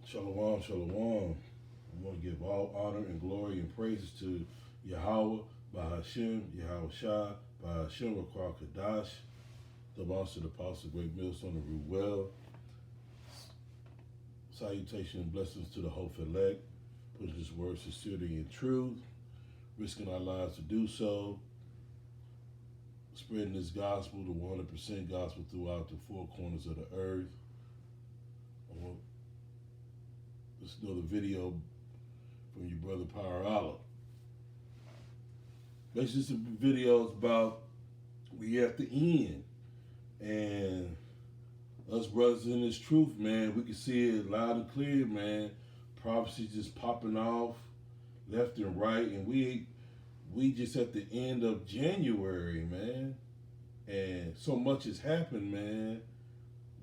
Shalom, shalom. I want to give all honor and glory and praises to Yahweh, Bahashem, Yahweh Shai, Bahashem, Rakar Kadash, the Master, the Apostle, Great Millstone of Ruel. Salutation and blessings to the hope elect, putting his word sincerity and truth, risking our lives to do so, spreading this gospel, the 100% gospel throughout the four corners of the earth. I want This another video from your brother Power Allah. Basically, some videos about we at the end, and us brothers in this truth, man, we can see it loud and clear, man. Prophecy just popping off left and right, and we just at the end of January, man, and so much has happened, man.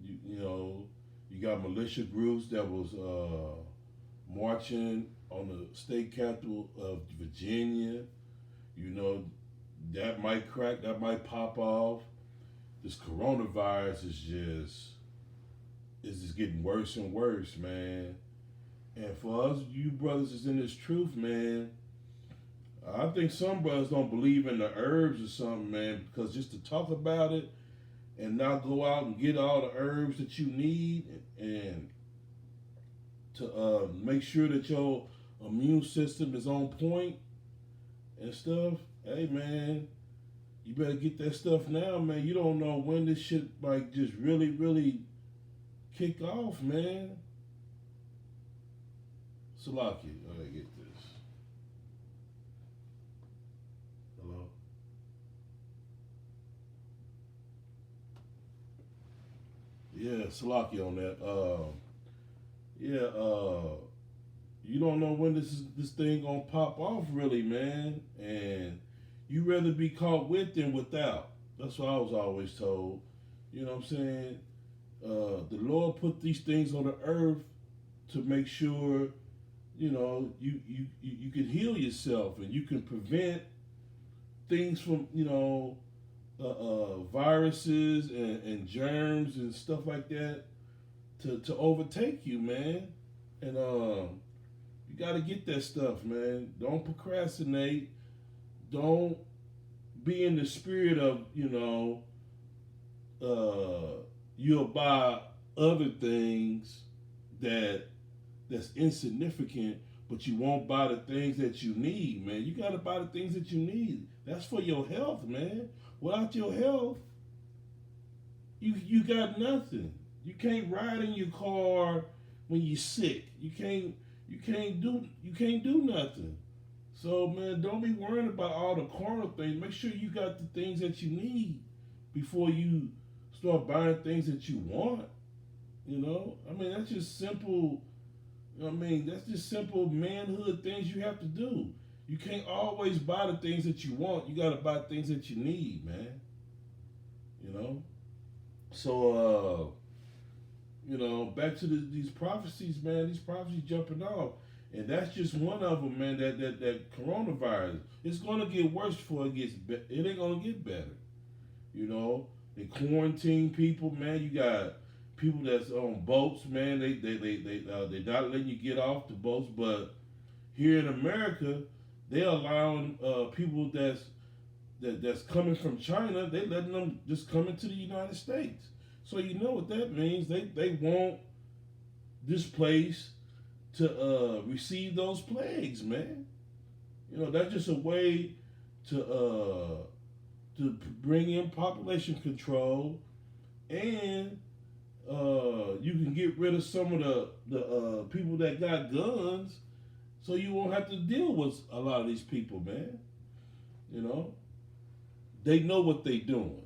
You got militia groups that was marching on the state capital of Virginia. You know, that might crack, that might pop off. This coronavirus is just getting worse and worse, man. And for us, you brothers is in this truth, man. I think some brothers don't believe in the herbs or something, man, because just to talk about it and not go out and get all the herbs that you need and to make sure that your immune system is on point and stuff. Hey, man, you better get that stuff now, man. You don't know when this shit like just really, really kick off, man. Salaki, I gotta get this. Hello. Yeah, Salaki on that. Yeah. You don't know when this thing gonna pop off, really, man. And you rather be caught with than without. That's what I was always told. You know what I'm saying? The Lord put these things on the earth to make sure, you can heal yourself and you can prevent things from, viruses and germs and stuff like that to overtake you, man. And you got to get that stuff, man. Don't procrastinate. Don't be in the spirit of, you'll buy other things that's insignificant, but you won't buy the things that you need, man. You got to buy the things that you need. That's for your health, man. Without your health, you got nothing. You can't ride in your car when you're sick. You can't do nothing. So, man, don't be worrying about all the carnal things. Make sure you got the things that you need before you start buying things that you want. I mean, that's just simple. That's just simple manhood things you have to do. You can't always buy the things that you want. You got to buy things that you need, man. You know. So, back to these prophecies, man. These prophecies jumping off, and that's just one of them, man. That coronavirus, it's gonna get worse before it gets. It ain't gonna get better. They quarantine people, man. You got people that's on boats, man. They're not letting you get off the boats, but here in America, they're allowing people that's coming from China. They letting them just come into the United States. So you know what that means. They want this place to receive those plagues, man. That's just a way to bring in population control, and you can get rid of some of the people that got guns, so you won't have to deal with a lot of these people, man. You know, they know what they doing.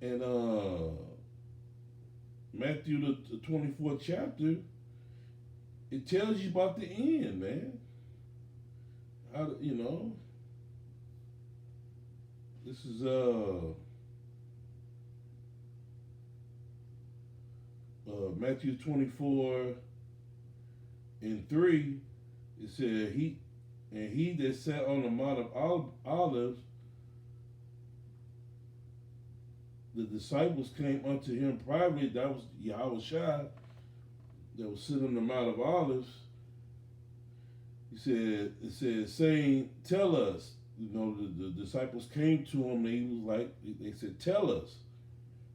And Matthew the 24th chapter, it tells you about the end, man. This is Matthew 24:3. It said he that sat on the Mount of Olives, the disciples came unto him privately. That was Yahweh Shai, that was sitting on the Mount of Olives, it said, saying, tell us. The disciples came to him and he was like, they said, tell us,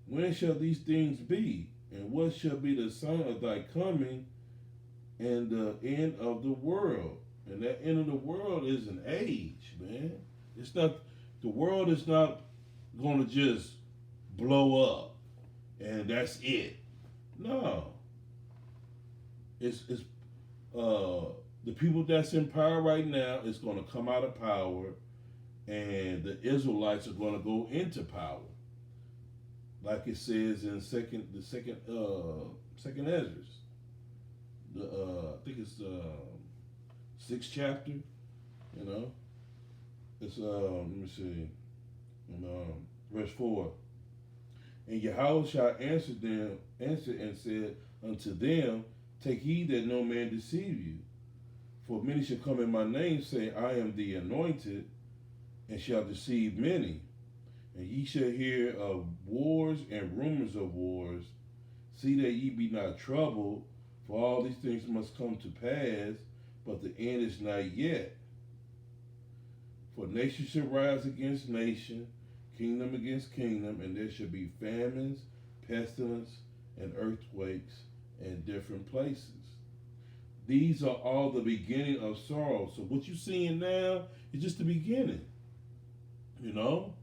when shall these things be? And what shall be the sign of thy coming and the end of the world? And that end of the world is an age, man. It's not, the world is not going to just blow up and that's it. No. It's the people that's in power right now is going to come out of power, and the Israelites are going to go into power, like it says in second Ezra, I think it's sixth chapter. You know, it's let me see, in verse 4. And Yahushua answered and said unto them, take heed that no man deceive you. For many shall come in my name, saying, I am the anointed, and shall deceive many. And ye shall hear of wars and rumors of wars. See that ye be not troubled, for all these things must come to pass, but the end is not yet. For nation shall rise against nation, kingdom against kingdom, and there shall be famines, pestilence, and earthquakes in different places. These are all the beginning of sorrow. So what you're seeing now is just the beginning. You know?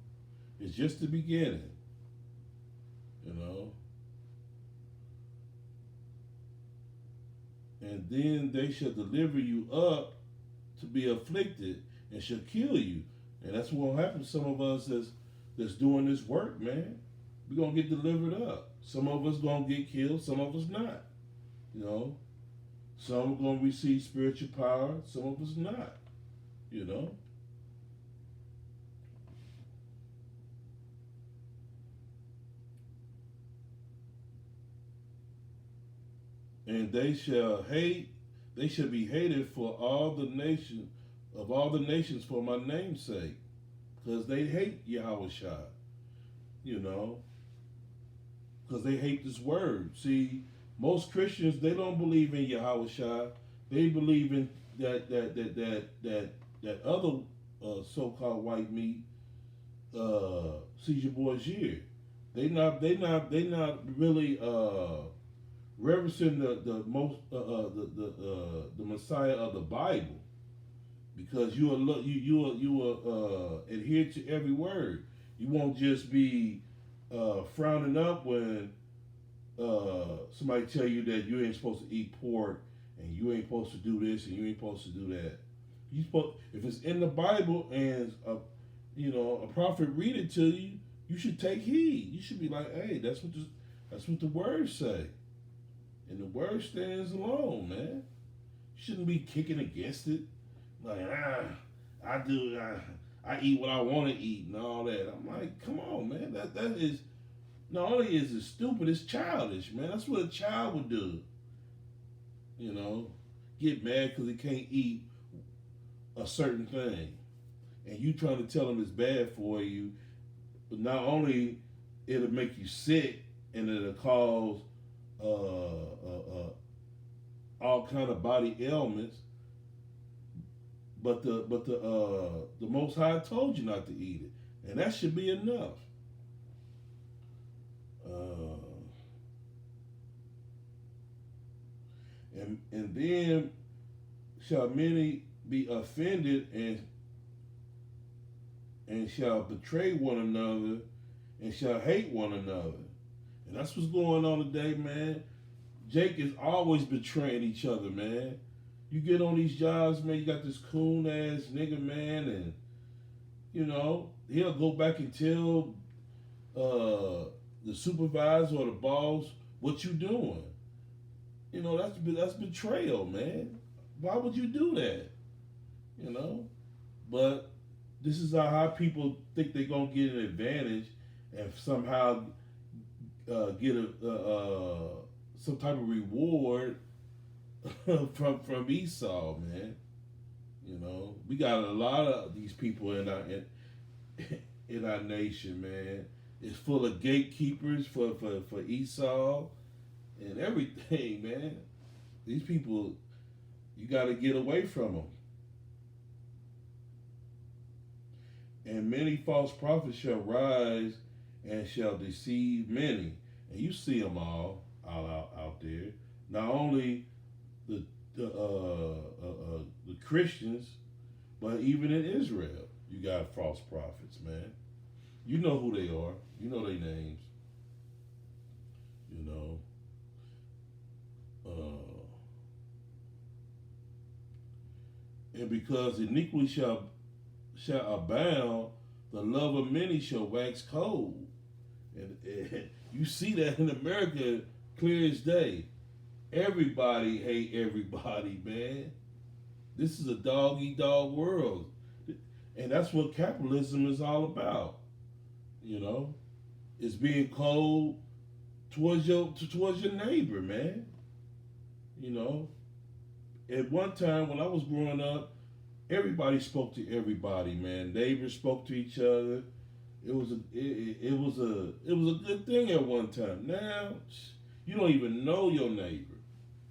It's just the beginning. You know? And then they shall deliver you up to be afflicted and shall kill you. And that's what will happen to some of us that's doing this work, man. We're going to get delivered up. Some of us going to get killed, some of us not. You know? Some are going to receive spiritual power, some of us not. You know? And they shall be hated for all the nations for my name's sake. Because they hate Yahweh Shai. You know? Because they hate this word. See, most Christians, they don't believe in Yahweh Shai. They believe in that other so-called white meat, Caesar Borgia. They not really reverencing the Messiah of the Bible, because you will adhere to every word. You won't just be frowning up when somebody tell you that you ain't supposed to eat pork and you ain't supposed to do this and you ain't supposed to do that. If it's in the Bible and a prophet read it to you, you should take heed. You should be like, hey, that's what the words say, and the word stands alone, man. You shouldn't be kicking against it, like I eat what I want to eat and all that. I'm like, come on, man. That is not only is it stupid, it's childish, man. That's what a child would do. You know, get mad because he can't eat a certain thing, and you trying to tell him it's bad for you. But not only it'll make you sick, and it'll cause all kind of body ailments. But the Most High told you not to eat it, and that should be enough. And then shall many be offended and shall betray one another and shall hate one another. And that's what's going on today, man. Jake is always betraying each other, man. You get on these jobs, man, you got this coon ass nigga, man, and he'll go back and tell the supervisor or the boss what you doing. That's betrayal, man. Why would you do that? But this is how people think they're gonna get an advantage and somehow get some type of reward from Esau, man. We got a lot of these people in our nation, man. It's full of gatekeepers for Esau and everything, man. These people, you got to get away from them. And many false prophets shall rise and shall deceive many. And you see them all out there. Not only the the Christians, but even in Israel, you got false prophets, man. You know who they are. You know their names. You know. And because iniquity shall abound, the love of many shall wax cold. And you see that in America clear as day. Everybody hate everybody, man. This is a dog eat dog world. And that's what capitalism is all about. You know? It's being cold towards your neighbor, man. You know? At one time when I was growing up, everybody spoke to everybody, man. Neighbors spoke to each other. It was a good thing at one time. Now you don't even know your neighbor.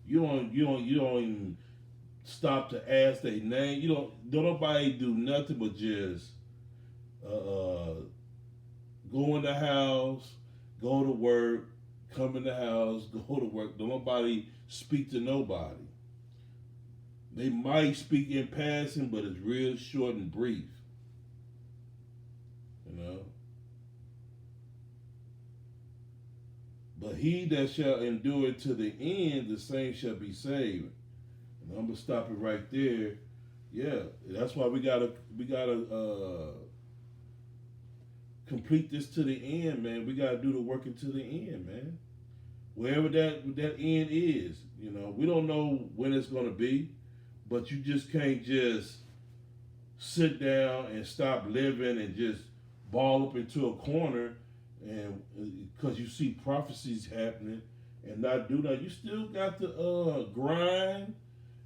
You don't even stop to ask their name. Don't nobody do nothing but just go in the house, go to work, come in the house, go to work. Don't nobody speak to nobody. They might speak in passing, but it's real short and brief. You know? But he that shall endure to the end, the same shall be saved. And I'm gonna stop it right there. Yeah, that's why we gotta complete this to the end, man. We gotta do the working to the end, man. Wherever that end is, we don't know when it's gonna be. But you just can't just sit down and stop living and just ball up into a corner, and because you see prophecies happening and not do that. You still got to grind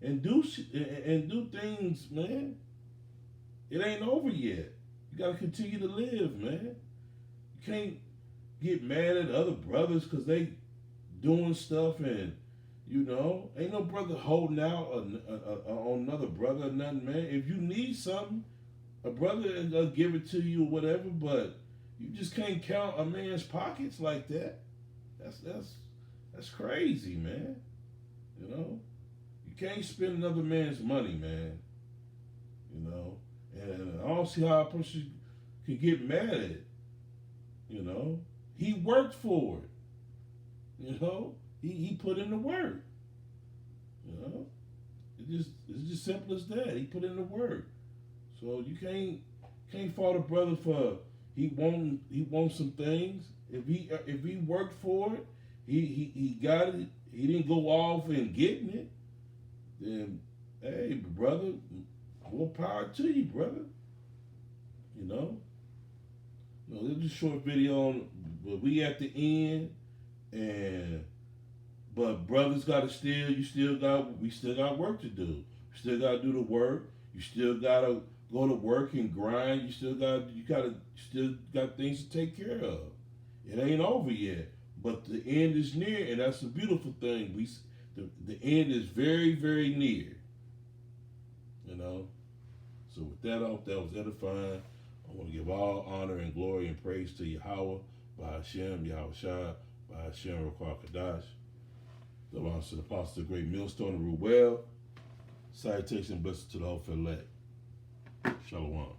and do things, man. It ain't over yet. You got to continue to live, man. You can't get mad at other brothers because they doing stuff and ain't no brother holding out on another brother or nothing, man. If you need something, a brother will give it to you or whatever, but you just can't count a man's pockets like that. That's crazy, man. You can't spend another man's money, man. And I don't see how a person could get mad at it. He worked for it. He put in the work. It's just simple as that. He put in the work. So you can't fault a brother for he wants some things. If he worked for it, he got it. He didn't go off and getting it. Then hey, brother, more power to you, brother. This is a short video on, but we at the end. But brothers we still got work to do. You still got to do the work. You still got to go to work and grind. You still got things to take care of. It ain't over yet, but the end is near, and that's the beautiful thing. The end is very, very near. So with that, I hope that was edifying. I want to give all honor and glory and praise to Yahweh, by Hashem, Yahweh Shai, by Hashem, Rakwah Kadash. The belongs to the apostle, the great millstone of Ruel. Salutation and blessings to the whole elect. Shalom.